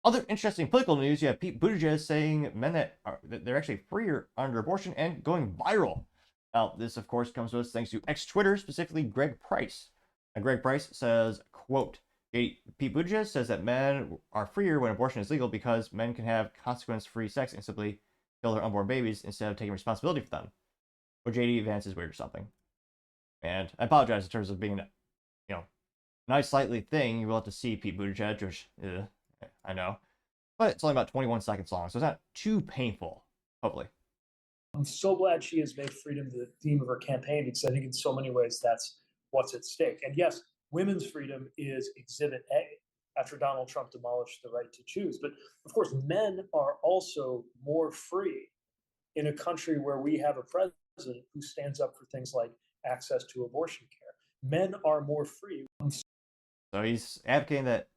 Other interesting political news, you have Pete Buttigieg saying that they're actually freer under abortion and going viral. Now, this, of course, comes to us thanks to ex-Twitter, specifically Greg Price. And Greg Price says, quote, Pete Buttigieg says that men are freer when abortion is legal because men can have consequence-free sex and simply kill their unborn babies instead of taking responsibility for them. Or JD Vance is weird or something. And I apologize in terms of being, nice, slightly thing. You will have to see Pete Buttigieg, which, I know. But it's only about 21 seconds long, so it's not too painful, hopefully. I'm so glad she has made freedom the theme of her campaign, because I think in so many ways that's what's at stake. And yes, women's freedom is Exhibit A after Donald Trump demolished the right to choose. But of course, men are also more free in a country where we have a president who stands up for things like access to abortion care. Men are more free. So he's advocating that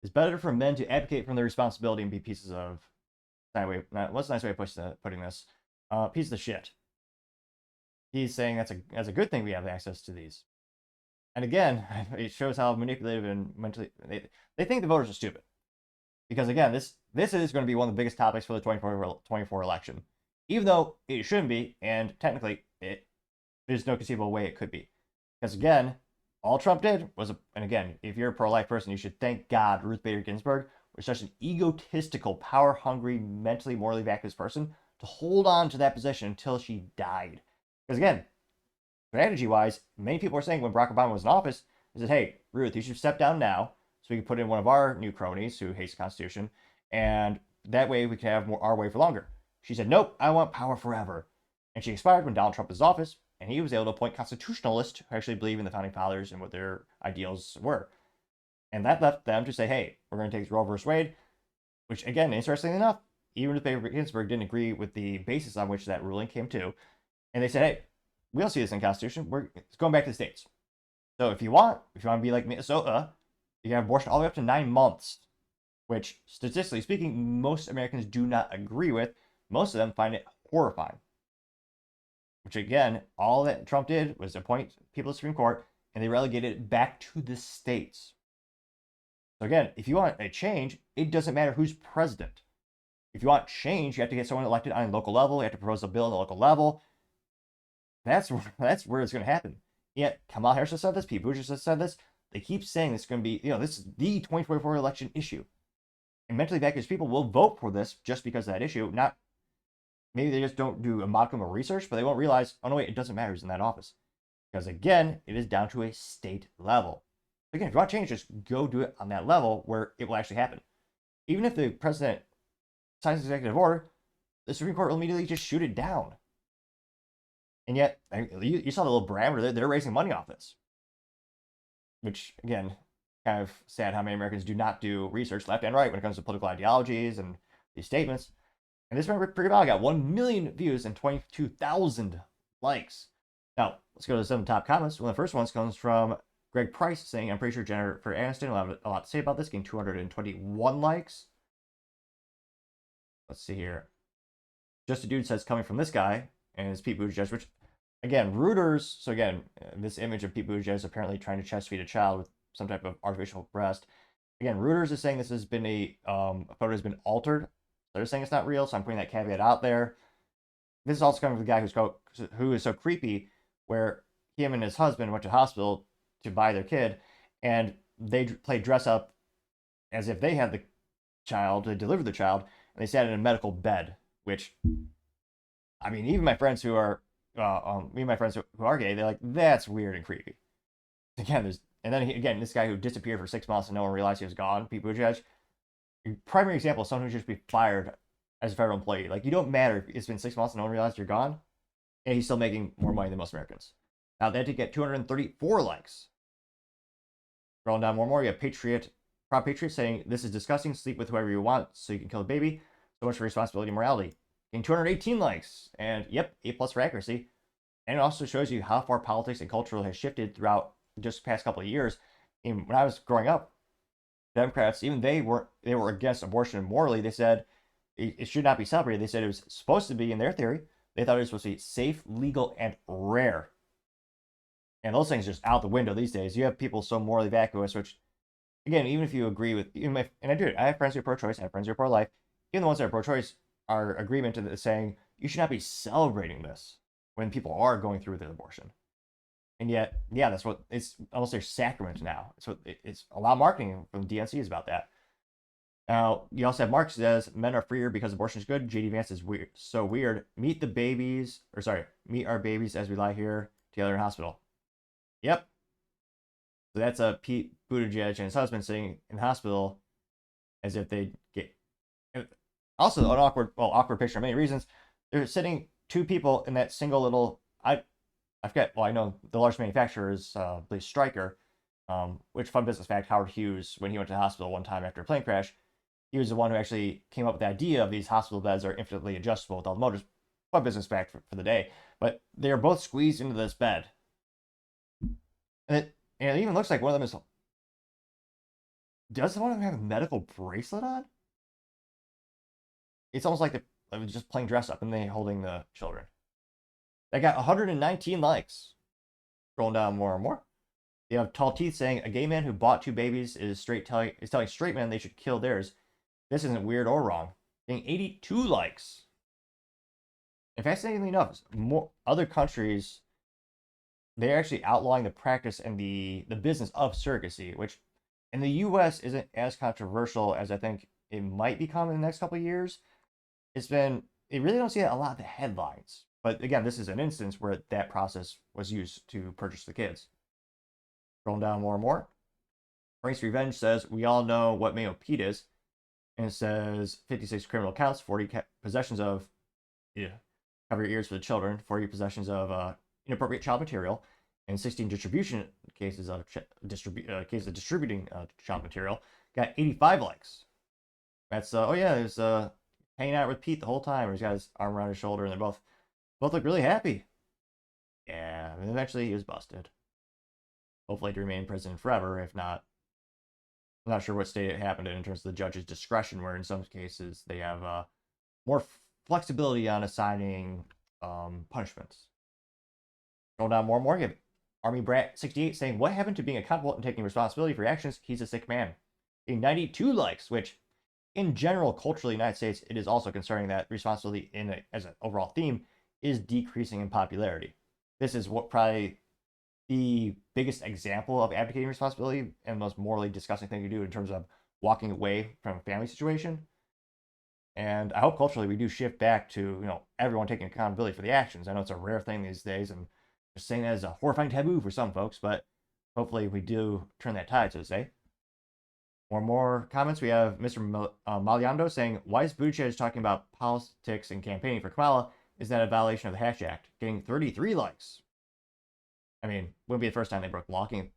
it's better for men to advocate from their responsibility and be pieces of, what's a nice way of putting this? Pieces of shit. He's saying that's a good thing we have access to these. And again, it shows how manipulative and mentally they think the voters are stupid. Because again, this is going to be one of the biggest topics for the 2024 election. Even though it shouldn't be, and technically there's no conceivable way it could be. Because again, all Trump did was, and again, if you're a pro-life person, you should thank God Ruth Bader Ginsburg was such an egotistical, power-hungry, mentally, morally vacuous person to hold on to that position until she died. Because again, strategy-wise, many people are saying when Barack Obama was in office, they said, hey, Ruth, you should step down now so we can put in one of our new cronies who hates the Constitution, and that way we can have our way for longer. She said, nope, I want power forever. And she expired when Donald Trump was in office, and he was able to appoint constitutionalists who actually believe in the founding fathers and what their ideals were. And that left them to say, hey, we're going to take Roe versus Wade, which, again, interestingly enough, even if Ginsburg didn't agree with the basis on which that ruling came to, and they said, hey, we don't see this in the Constitution. It's going back to the states. So if you want to be like Minnesota, you can have abortion all the way up to 9 months, which, statistically speaking, most Americans do not agree with. Most of them find it horrifying. Which, again, all that Trump did was appoint people to the Supreme Court, and they relegated it back to the states. So again, if you want a change, it doesn't matter who's president. If you want change, you have to get someone elected on a local level. You have to propose a bill on the local level. That's where it's going to happen. Yet Kamala Harris has said this. Pete Buttigieg has said this. They keep saying this is going to be, this is the 2024 election issue. And mentally vacuous people will vote for this just because of that issue. Not maybe they just don't do a modicum of research, but they won't realize, oh no wait, it doesn't matter who's in that office. Because again, it is down to a state level. Again, if you want change, just go do it on that level where it will actually happen. Even if the president signs an executive order, the Supreme Court will immediately just shoot it down. And yet, you saw the little parameter, they're raising money off this. Which, again, kind of sad how many Americans do not do research left and right when it comes to political ideologies and these statements. And this one pretty well got 1 million views and 22,000 likes. Now, let's go to some top comments. One of the first ones comes from Greg Price saying, I'm pretty sure Jennifer Aniston will have a lot to say about this, getting 221 likes. Let's see here. Just a Dude says, coming from this guy, and it's Pete Buttigieg, which, again, Reuters, so again, this image of Pete Buttigieg apparently trying to chest feed a child with some type of artificial breast. Again, Reuters is saying this has been a photo has been altered. They're saying it's not real, so I'm putting that caveat out there. This is also coming from the guy who is so creepy, where him and his husband went to the hospital to buy their kid, and they played dress up as if they had the child, they delivered the child, and they sat in a medical bed, which, I mean, even my friends who are, who are gay, they're like, that's weird and creepy. Again, again, this guy who disappeared for 6 months and no one realized he was gone, Pete Buttigieg, primary example of someone who should be fired as a federal employee. Like, you don't matter if it's been 6 months and no one realized you're gone, and he's still making more money than most Americans. Now, they had to get 234 likes. Scrolling down more and more, you have Proud Patriot saying, this is disgusting, sleep with whoever you want so you can kill a baby. So much for responsibility and morality. Getting 218 likes, and yep, A+ for accuracy. And it also shows you how far politics and culture has shifted throughout just the past couple of years. And when I was growing up, Democrats, even they were against abortion morally. They said it should not be celebrated. They said it was supposed to be, in their theory, they thought it was supposed to be safe, legal, and rare. And those things are just out the window these days. You have people so morally vacuous, which again, even if you agree with, even if, and I do it, I have friends who are pro-choice, I have friends who are pro-life. Even the ones that are pro-choice are agreement to saying you should not be celebrating this when people are going through with an abortion. And yet, yeah, that's what it's almost their sacrament now. So it's a lot of marketing from the DNC is about that. Now, you also have Mark says men are freer because abortion is good. JD Vance is weird, so weird. Meet the babies, or sorry, meet our babies as we lie here together in hospital. Yep. So that's a Pete Buttigieg and his husband sitting in the hospital as if they get. Also, an awkward picture for many reasons. They're sitting two people in that single little. I forget. Well, I know the largest manufacturer is, I believe, Stryker. Which fun business fact: Howard Hughes, when he went to the hospital one time after a plane crash, he was the one who actually came up with the idea of these hospital beds are infinitely adjustable with all the motors. Fun business fact for the day. But they are both squeezed into this bed, and it even looks like one of them is. Does one of them have a medical bracelet on? It's almost like they're just playing dress up and they holding the children. They got 119 likes. Scrolling down more and more. You have Tall Teeth saying a gay man who bought two babies is telling straight men they should kill theirs. This isn't weird or wrong. Getting 82 likes. And fascinatingly enough, more other countries they're actually outlawing the practice and the business of surrogacy, which in the U.S. isn't as controversial as I think it might become in the next couple of years. It's been you really don't see a lot of the headlines, but again, this is an instance where that process was used to purchase the kids. Scrolling down more and more. Frank's Revenge says we all know what Mayo Pete is, and it says 56 criminal counts, 40 possessions of cover your ears for the children, 40 possessions of inappropriate child material, and 16 distribution cases of distributing child material. Got 85 likes. That's oh yeah, there's hanging out with Pete the whole time. He's got his arm around his shoulder, and they're both look really happy. Yeah, and eventually he was busted. Hopefully to remain in prison forever. If not, I'm not sure what state it happened in terms of the judge's discretion, where in some cases they have more flexibility on assigning punishments. Going down more and more. You have Army Brat 68 saying, "What happened to being accountable and taking responsibility for your actions? He's a sick man." Getting 92 likes, which in general, culturally, in the United States, it is also concerning that responsibility as an overall theme is decreasing in popularity. This is what probably the biggest example of abdicating responsibility and the most morally disgusting thing to do in terms of walking away from a family situation. And I hope culturally we do shift back to everyone taking accountability for the actions. I know it's a rare thing these days, and just saying that is a horrifying taboo for some folks, but hopefully we do turn that tide, so to say. More comments. We have Mr. Maliando saying, "Why is Buttigieg talking about politics and campaigning for Kamala? Is that a violation of the Hatch Act?" Getting 33 likes. I mean, wouldn't be the first time they broke law. I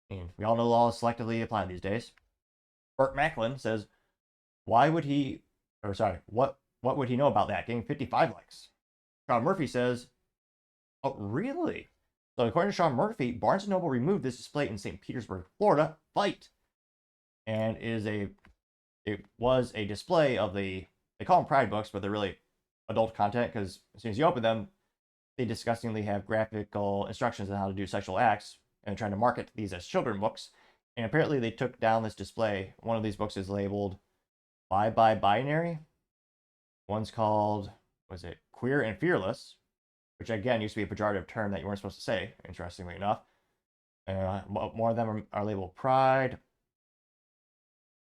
mean, we all know law is selectively applied these days. Burt Macklin says, "Why would he?" Or sorry, what would he know about that? Getting 55 likes. Sean Murphy says, "Oh, really?" So according to Sean Murphy, Barnes & Noble removed this display in St. Petersburg, Florida. Fight. And it was a display of they call them pride books, but they're really adult content because as soon as you open them, they disgustingly have graphical instructions on how to do sexual acts and trying to market these as children books. And apparently they took down this display. One of these books is labeled Bye Bye Binary. One's called, was it Queer and Fearless, which again used to be a pejorative term that you weren't supposed to say, interestingly enough. More of them are labeled Pride.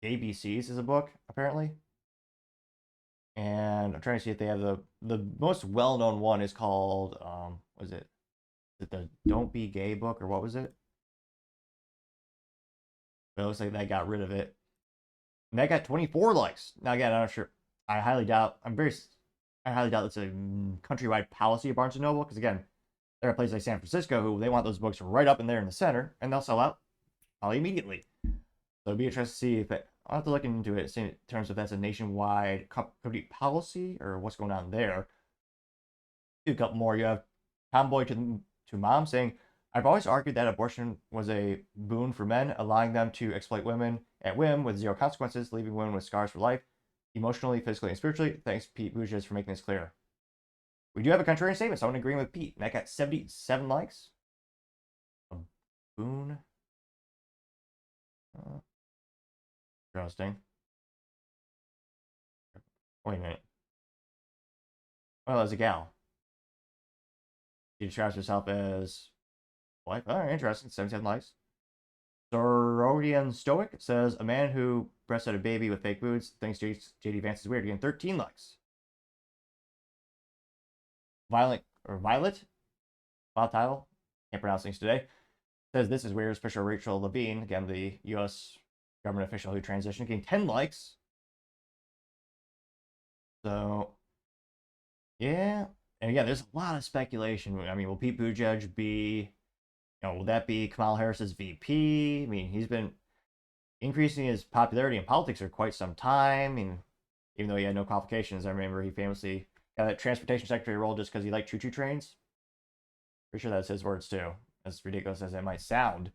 ABCs is a book, apparently. And I'm trying to see if they have the most well-known one is called was it the Don't Be Gay book, or what was it? But it looks like they got rid of it. And that got 24 likes. Now again, I'm not sure. I highly doubt it's a countrywide policy of Barnes & Noble, because again, there are places like San Francisco who they want those books right up in there in the center, and they'll sell out probably immediately. So it'd be interesting to see if I'll have to look into it in terms of that's a nationwide company policy or what's going on there. A couple more. You have Tomboy to Mom saying, "I've always argued that abortion was a boon for men, allowing them to exploit women at whim with zero consequences, leaving women with scars for life, emotionally, physically, and spiritually. Thanks, Pete Buttigieg, for making this clear." We do have a contrarian statement, so I'm agreeing with Pete. And that got 77 likes. A boon. Interesting. Wait a minute. Well, as a gal. She describes herself as wife. Oh, interesting. 77 likes. Sororian Stoic says a man who breastfed a baby with fake boobs thinks JD Vance is weird. Again, 13 likes. Violet, file title, can't pronounce things today, says this is weird. Special Rachel Levine, again, the U.S. government official who transitioned, getting 10 likes. So, yeah. And again, there's a lot of speculation. I mean, will Pete Buttigieg be, will that be Kamala Harris's VP? I mean, he's been increasing his popularity in politics for quite some time. I mean, even though he had no qualifications, I remember he famously got that transportation secretary role just because he liked choo-choo trains. Pretty sure that's his words too, as ridiculous as it might sound.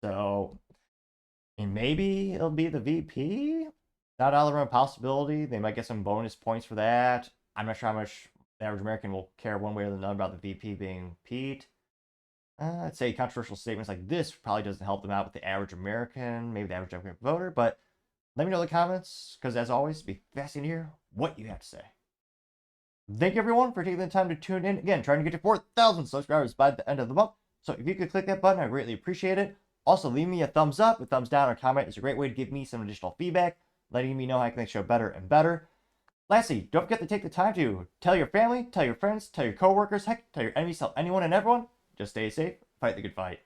So, and maybe it'll be the VP? Not out of the realm of possibility. They might get some bonus points for that. I'm not sure how much the average American will care one way or another about the VP being Pete. I'd say controversial statements like this probably doesn't help them out with the average American, maybe the average Democratic voter, but let me know in the comments, because as always, it'd be fascinating to hear what you have to say. Thank you, everyone, for taking the time to tune in. Again, trying to get to 4,000 subscribers by the end of the month. So if you could click that button, I greatly appreciate it. Also, leave me a thumbs up, a thumbs down, or a comment. It's a great way to give me some additional feedback, letting me know how I can make the show better and better. Lastly, don't forget to take the time to tell your family, tell your friends, tell your coworkers, heck, tell your enemies, tell anyone and everyone. Just stay safe, fight the good fight.